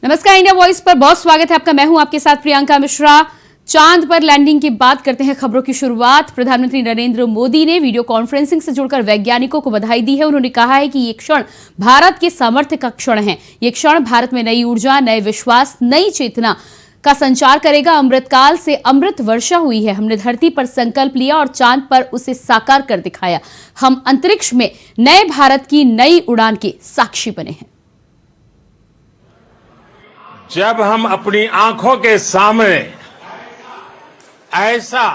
नमस्कार, India voice पर बहुत स्वागत है आपका। मैं हूं आपके साथ प्रियंका मिश्रा। चांद पर लैंडिंग की बात करते हैं। खबरों की शुरुआत प्रधानमंत्री नरेंद्र मोदी ने वीडियो कॉन्फ्रेंसिंग से जुड़कर वैज्ञानिकों को बधाई दी है। उन्होंने कहा है कि ये क्षण भारत के सामर्थ्य का क्षण है। ये क्षण भारत में नई ऊर्जा, नए विश्वास, नई चेतना का संचार करेगा। अमृतकाल से अमृत वर्षा हुई है। हमने धरती पर संकल्प लिया और चांद पर उसे साकार कर दिखाया। हम अंतरिक्ष में नए भारत की नई उड़ान के साक्षी बने हैं। जब हम अपनी आंखों के सामने ऐसा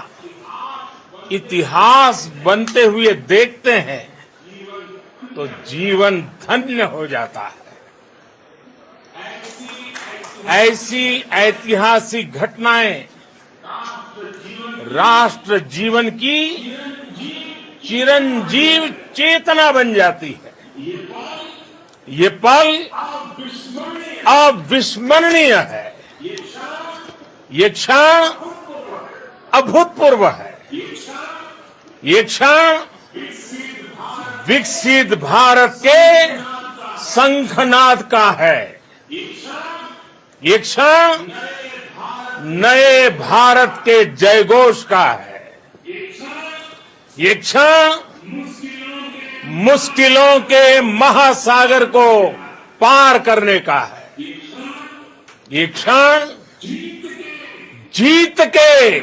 इतिहास बनते हुए देखते हैं तो जीवन धन्य हो जाता है। ऐसी ऐतिहासिक घटनाएं राष्ट्र जीवन की चिरंजीव चेतना बन जाती है। ये पल अविस्मरणीय है। ये क्षण अभूतपूर्व है। ये क्षण विकसित भारत के शंखनाद का है। ये क्षण नए भारत के जयघोष का है। ये क्षण मुश्किलों के महासागर को पार करने का है। ये क्षण जीत के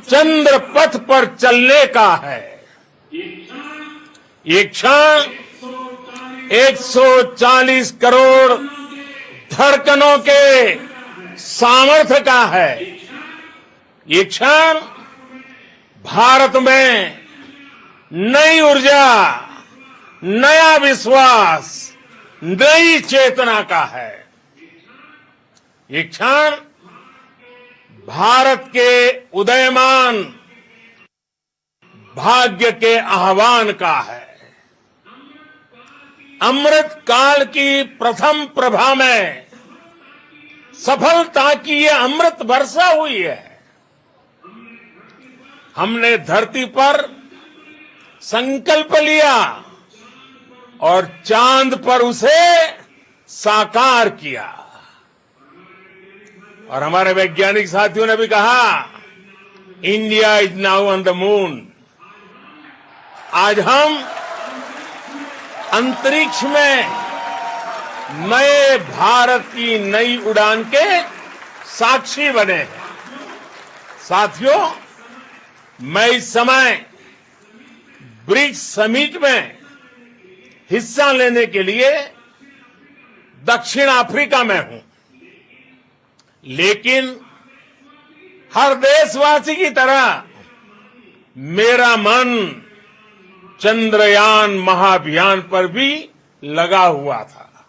चंद्र पथ पर चलने का है। ये क्षण 140 करोड़ धड़कनों के सामर्थ्य का है। ये क्षण भारत में नई ऊर्जा, नया विश्वास, नई चेतना का है। ये क्षण भारत के उदयमान भाग्य के आह्वान का है। अमृत काल की प्रथम प्रभा में सफलता की ये अमृत वर्षा हुई है। हमने धरती पर संकल्प लिया और चांद पर उसे साकार किया। और हमारे वैज्ञानिक साथियों ने भी कहा, India is now on the moon. आज हम अंतरिक्ष में नए भारत की नई उड़ान के साक्षी बने हैं। साथियों, मैं इस समय ब्रिक्स समिट में हिस्सा लेने के लिए दक्षिण अफ्रीका में हूं, लेकिन हर देशवासी की तरह मेरा मन चंद्रयान महाअभियान पर भी लगा हुआ था।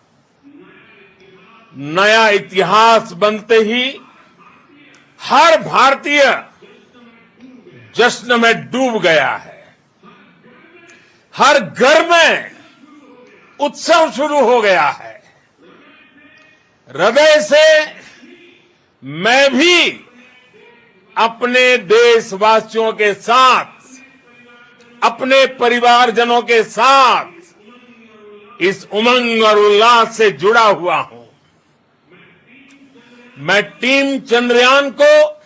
नया इतिहास बनते ही हर भारतीय जश्न में डूब गया है। हर घर में उत्सव शुरू हो गया है। हृदय से मैं भी अपने देशवासियों के साथ, अपने परिवारजनों के साथ इस उमंग और उल्लास से जुड़ा हुआ हूं। मैं टीम चंद्रयान को,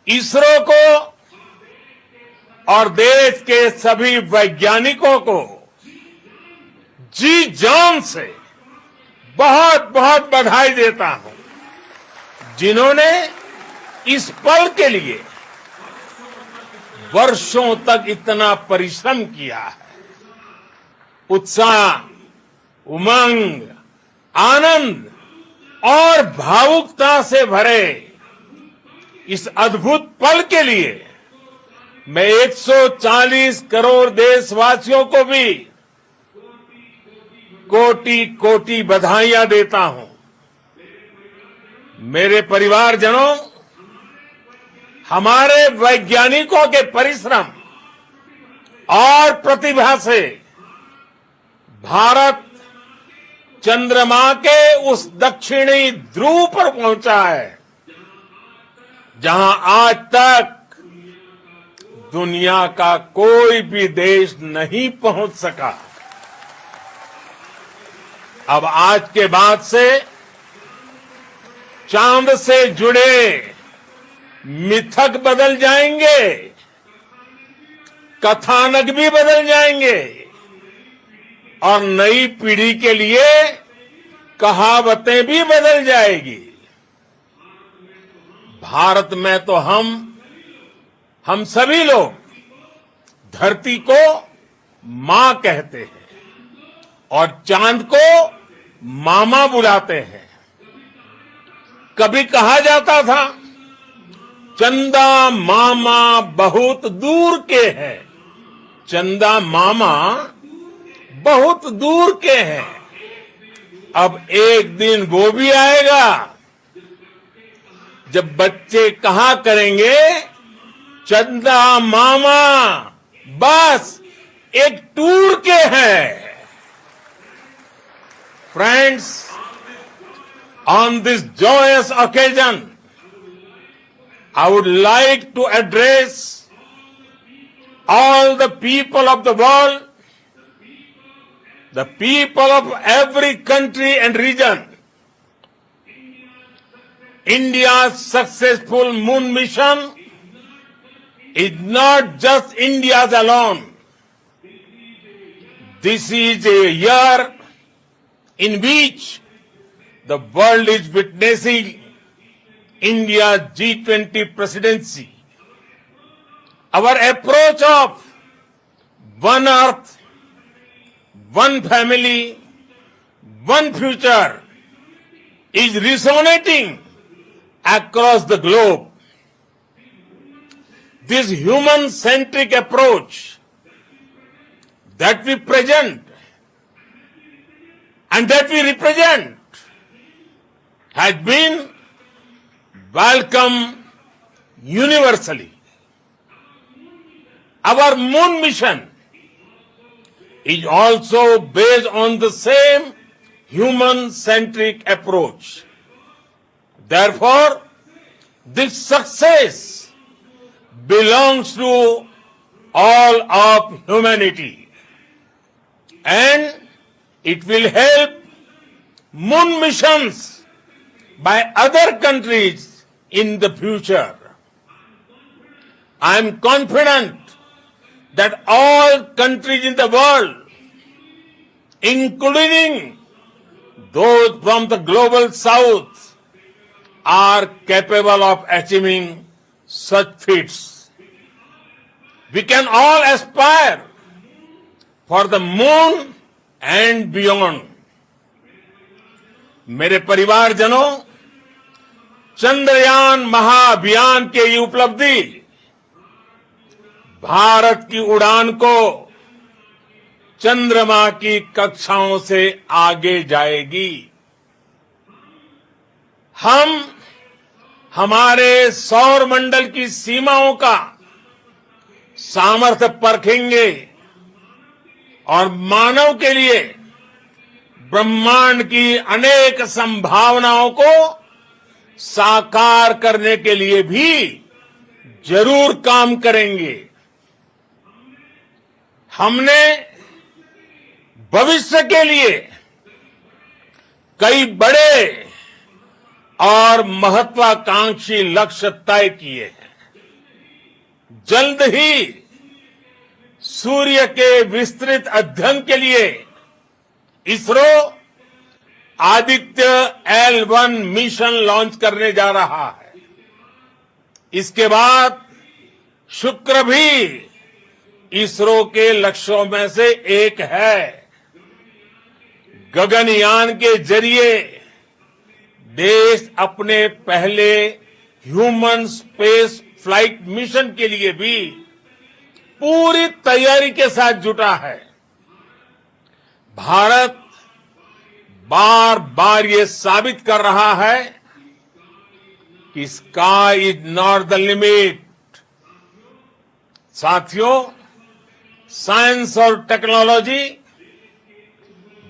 इसरो को और देश के सभी वैज्ञानिकों को जी जान से बहुत बहुत बधाई देता हूं, जिन्होंने इस पल के लिए वर्षों तक इतना परिश्रम किया है। उत्साह, उमंग, आनंद और भावुकता से भरे इस अद्भुत पल के लिए मैं 140 करोड़ देशवासियों को भी कोटि कोटि बधाइयां देता हूं। मेरे परिवारजनों, हमारे वैज्ञानिकों के परिश्रम और प्रतिभा से भारत चंद्रमा के उस दक्षिणी ध्रुव पर पहुंचा है, जहां आज तक दुनिया का कोई भी देश नहीं पहुंच सका। अब आज के बाद से चांद से जुड़े मिथक बदल जाएंगे, कथानक भी बदल जाएंगे और नई पीढ़ी के लिए कहावतें भी बदल जाएगी। भारत में तो हम सभी लोग धरती को मां कहते हैं और चांद को मामा बुलाते हैं। कभी कहा जाता था चंदा मामा बहुत दूर के हैं, चंदा मामा बहुत दूर के हैं। अब एक दिन वो भी आएगा जब बच्चे कहा करेंगे चंदा मामा बस एक टूर के हैं। Friends, on this joyous occasion, I would like to address all the people of the world, the people of every country and region. India's successful moon mission is not just India's alone. This is a year in which the world is witnessing India's G20 presidency. Our approach of one earth, one family, one future is resonating across the globe. This human-centric approach that we present and that we represent has been welcomed universally. Our moon mission is also based on the same human-centric approach. Therefore, this success belongs to all of humanity, and it will help moon missions by other countries in the future. I am confident that all countries in the world, including those from the global south, are capable of achieving such feats. We can all aspire for the moon and beyond. मेरे परिवारजनों, चंद्रयान महाअभियान के ये उपलब्धि भारत की उड़ान को चंद्रमा की कक्षाओं से आगे जाएगी। हम हमारे सौर मंडल की सीमाओं का सामर्थ्य परखेंगे और मानव के लिए ब्रह्मांड की अनेक संभावनाओं को साकार करने के लिए भी जरूर काम करेंगे। हमने भविष्य के लिए कई बड़े और महत्वाकांक्षी लक्ष्य तय किए हैं। जल्द ही सूर्य के विस्तृत अध्ययन के लिए ISRO Aditya L1 mission launch करने जा रहा है। इसके बाद शुक्र भी इसरो के लक्ष्यों में से एक है। गगनयान के जरिए देश अपने पहले ह्यूमन स्पेस फ्लाइट मिशन के लिए भी पूरी तैयारी के साथ जुटा है। भारत बार बार ये साबित कर रहा है कि sky is not the limit. साथियों, साइंस और टेक्नोलॉजी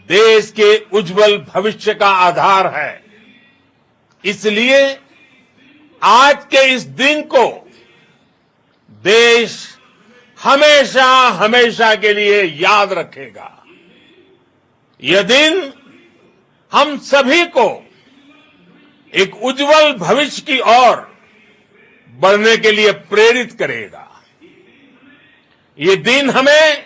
देश के उज्जवल भविष्य का आधार है। इसलिए आज के इस दिन को देश हमेशा हमेशा के लिए याद रखेगा। यह दिन हम सभी को एक उज्जवल भविष्य की ओर बढ़ने के लिए प्रेरित करेगा। ये दिन हमें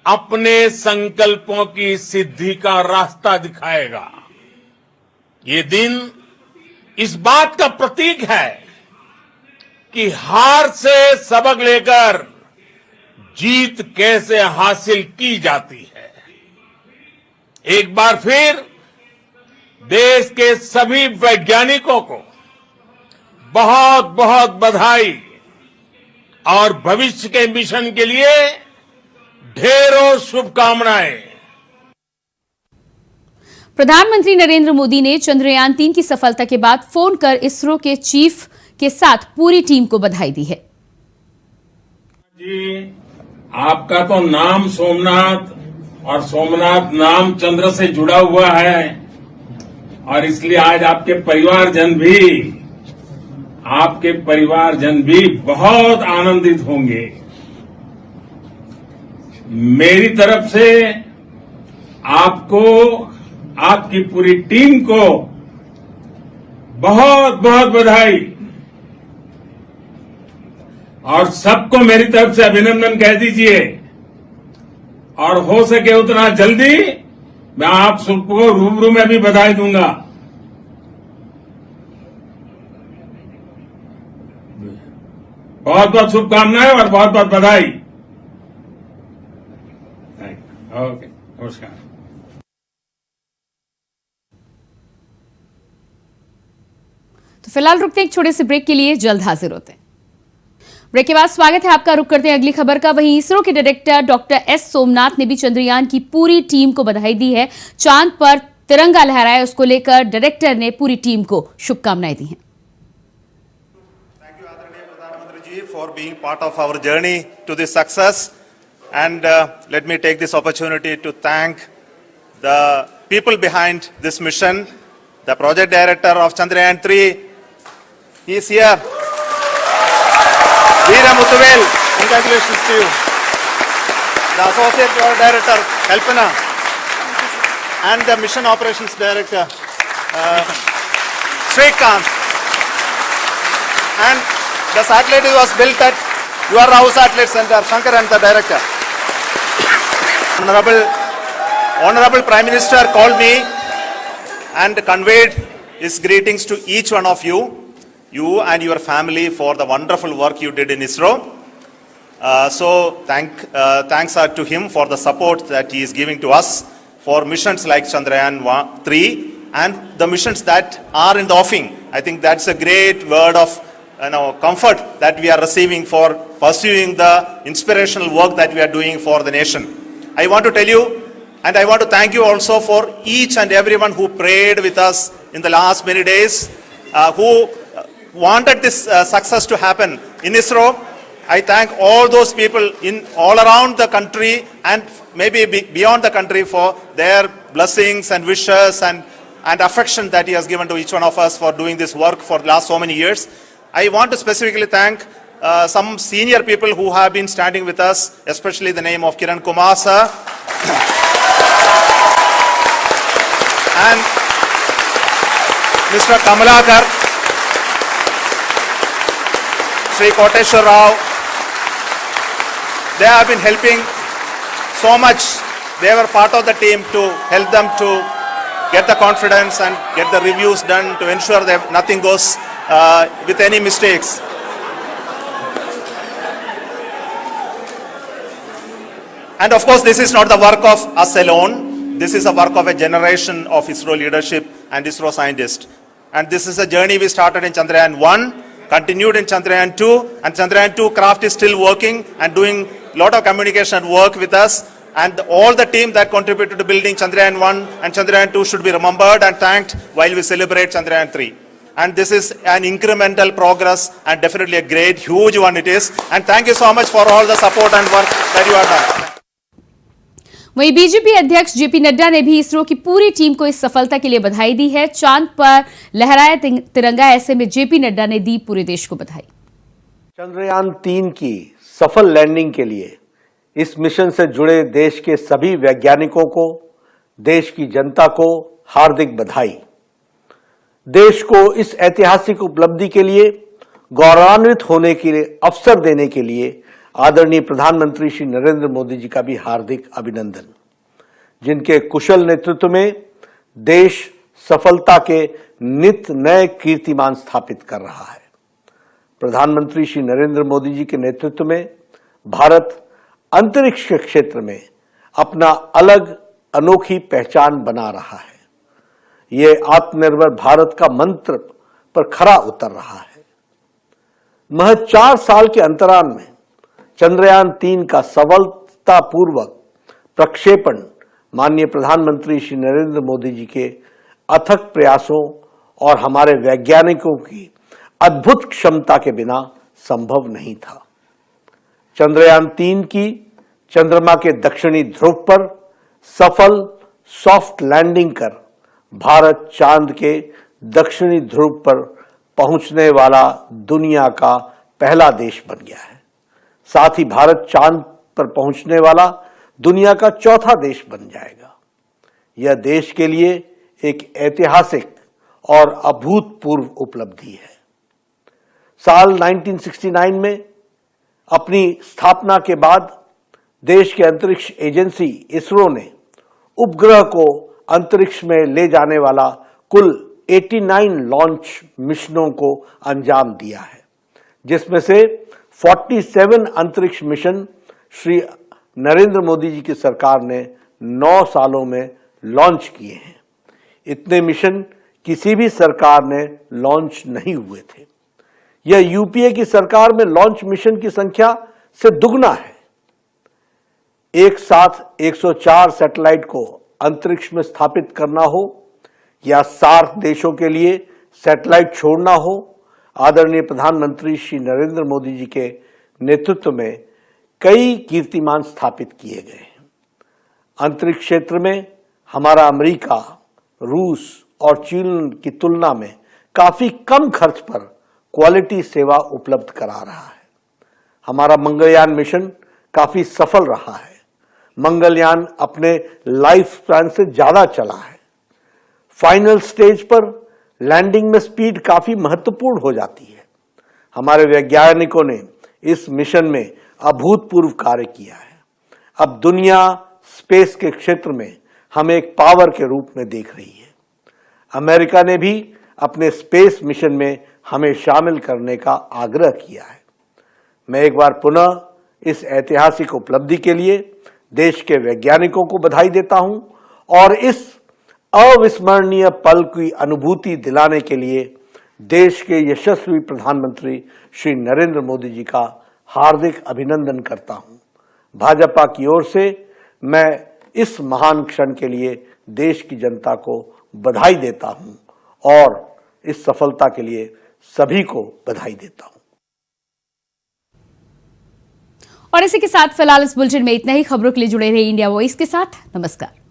अपने संकल्पों की सिद्धि का रास्ता दिखाएगा। ये दिन इस बात का प्रतीक है कि हार से सबक लेकर जीत कैसे हासिल की जाती है। एक बार फिर देश के सभी वैज्ञानिकों को बहुत बहुत बधाई और भविष्य के मिशन के लिए ढेरों शुभकामनाएं। प्रधानमंत्री नरेंद्र मोदी ने चंद्रयान-3 की सफलता के बाद फोन कर इसरो के चीफ के साथ पूरी टीम को बधाई दी है। जी, आपका तो नाम सोमनाथ और सोमनाथ नाम चंद्र से जुड़ा हुआ है और इसलिए आज आपके परिवारजन भी बहुत आनंदित होंगे। मेरी तरफ से आपको, आपकी पूरी टीम को बहुत बहुत बधाई और सबको मेरी तरफ से अभिनंदन कह दीजिए और हो सके उतना जल्दी मैं आप सबको रूबरू में भी बधाई दूंगा। बहुत बहुत शुभकामनाएं और बहुत बहुत बधाई। ओके, नमस्कार। तो फिलहाल रुकते हैं एक छोटे से ब्रेक के लिए, जल्द हाजिर होते हैं। ब्रेक के बाद स्वागत है आपका। रुक करते हैं अगली खबर का। वहीं इसरो के डायरेक्टर डॉक्टर एस सोमनाथ ने भी चंद्रयान की पूरी टीम को बधाई दी है। चांद पर तिरंगा लहराया, उसको लेकर डायरेक्टर ने पूरी टीम को शुभकामनाएं दी हैं। Thank you, Adharaniya Pradhan Mantri ji, for being part of our journey to this success. And let me take this opportunity to thank the people behind this mission. The project director of Chandrayaan-3, he is here. Veera Muthuvel, congratulations to you. The associate project director, Kalpana, and the mission operations director, Srikanth. And the satellite was built at your house satellite center, Shankar, and the director. Honorable Prime Minister called me and conveyed his greetings to each one of you and your family for the wonderful work you did in ISRO. Thanks are to him for the support that he is giving to us for missions like Chandrayaan-3 and the missions that are in the offing. I think that's a great word of comfort that we are receiving for pursuing the inspirational work that we are doing for the nation. I want to tell you, and I want to thank you also for each and everyone who prayed with us in the last many days, who wanted this success to happen in ISRO. I thank all those people in all around the country and maybe beyond the country for their blessings and wishes and affection that he has given to each one of us for doing this work for the last so many years. I want to specifically thank some senior people who have been standing with us, especially the name of Kiran Kumar sir and Mr. Kamalakar, Sri Koteshwar Rao. They have been helping so much. They were part of the team to help them to get the confidence and get the reviews done to ensure that nothing goes with any mistakes. And of course, this is not the work of us alone. This is a work of a generation of ISRO leadership and ISRO scientists. And this is a journey we started in Chandrayaan-1, continued in Chandrayaan-2, and Chandrayaan-2 craft is still working and doing a lot of communication work with us. And all the team that contributed to building Chandrayaan-1 and Chandrayaan-2 should be remembered and thanked while we celebrate Chandrayaan-3. And this is an incremental progress and definitely a great, huge one it is. And thank you so much for all the support and work that you have done. वहीं BJP अध्यक्ष JP Nadda ने भी इसरो की पूरी team को इस सफलता के लिए बधाई दी है। चांद पर लहराया तिरंगा, ऐसे में जेपी नड्डा ने दी पूरे देश को बधाई। चंद्रयान-3 की सफल लैंडिंग के लिए इस मिशन से जुड़े देश के सभी वैज्ञानिकों को, देश की जनता को हार्दिक बधाई। देश को इस ऐतिहासिक उपलब्धि के लिए गौरवान्वित होने के लिए अवसर देने के लिए आदरणीय प्रधानमंत्री श्री नरेंद्र मोदी जी का भी हार्दिक अभिनंदन, जिनके कुशल नेतृत्व में देश सफलता के नित नए कीर्तिमान स्थापित कर रहा है। प्रधानमंत्री श्री नरेंद्र मोदी जी के नेतृत्व में भारत अंतरिक्ष के क्षेत्र में अपना अलग अनोखी पहचान बना रहा है। ये आत्मनिर्भर भारत का मंत्र पर खरा उतर रहा है। महज 4 साल के अंतराल में चंद्रयान 3 का सफलतापूर्वक प्रक्षेपण माननीय प्रधानमंत्री श्री नरेंद्र मोदी जी के अथक प्रयासों और हमारे वैज्ञानिकों की अद्भुत क्षमता के बिना संभव नहीं था। चंद्रयान 3 की चंद्रमा के दक्षिणी ध्रुव पर सफल सॉफ्ट लैंडिंग कर भारत चांद के दक्षिणी ध्रुव पर पहुंचने वाला दुनिया का पहला देश बन गया है। साथ ही भारत चांद पर पहुंचने वाला दुनिया का चौथा देश बन जाएगा। यह देश के लिए एक ऐतिहासिक और अभूतपूर्व उपलब्धि है। साल 1969 में अपनी स्थापना के बाद देश के अंतरिक्ष एजेंसी इसरो ने उपग्रह को अंतरिक्ष में ले जाने वाला कुल 89 लॉन्च मिशनों को अंजाम दिया है, जिसमें से 47 अंतरिक्ष मिशन श्री नरेंद्र मोदी जी की सरकार ने 9 सालों में लॉन्च किए हैं। इतने मिशन किसी भी सरकार ने लॉन्च नहीं हुए थे। यह यूपीए की सरकार में लॉन्च मिशन की संख्या से दुगना है। एक साथ 104 सैटेलाइट को अंतरिक्ष में स्थापित करना हो या सार्क देशों के लिए सैटेलाइट छोड़ना हो, आदरणीय प्रधानमंत्री श्री नरेंद्र मोदी जी के नेतृत्व में कई कीर्तिमान स्थापित किए गए हैं। अंतरिक्ष क्षेत्र में हमारा अमेरिका, रूस और चीन की तुलना में काफी कम खर्च पर क्वालिटी सेवा उपलब्ध करा रहा है। हमारा मंगलयान मिशन काफी सफल रहा है। मंगलयान अपने लाइफ स्पैन से ज्यादा चला है। फाइनल स्टेज पर लैंडिंग में स्पीड काफी महत्वपूर्ण हो जाती है। हमारे वैज्ञानिकों ने इस मिशन में अभूतपूर्व कार्य किया है। अब दुनिया स्पेस के क्षेत्र में हमें एक पावर के रूप में देख रही है। अमेरिका ने भी अपने स्पेस मिशन में हमें शामिल करने का आग्रह किया है। मैं एक बार पुनः इस ऐतिहासिक उपलब्धि के लिए देश के वैज्ञानिकों को बधाई देता हूं और इस अविस्मरणीय पल की अनुभूति दिलाने के लिए देश के यशस्वी प्रधानमंत्री श्री नरेंद्र मोदी जी का हार्दिक अभिनंदन करता हूं। भाजपा की ओर से मैं इस महान क्षण के लिए देश की जनता को बधाई देता हूं और इस सफलता के लिए सभी को बधाई देता हूं। और इसी के साथ फिलहाल इस बुलेटिन में इतना ही। खबरों के लिए जुड़े रहिए इंडिया वॉइस के साथ। नमस्कार।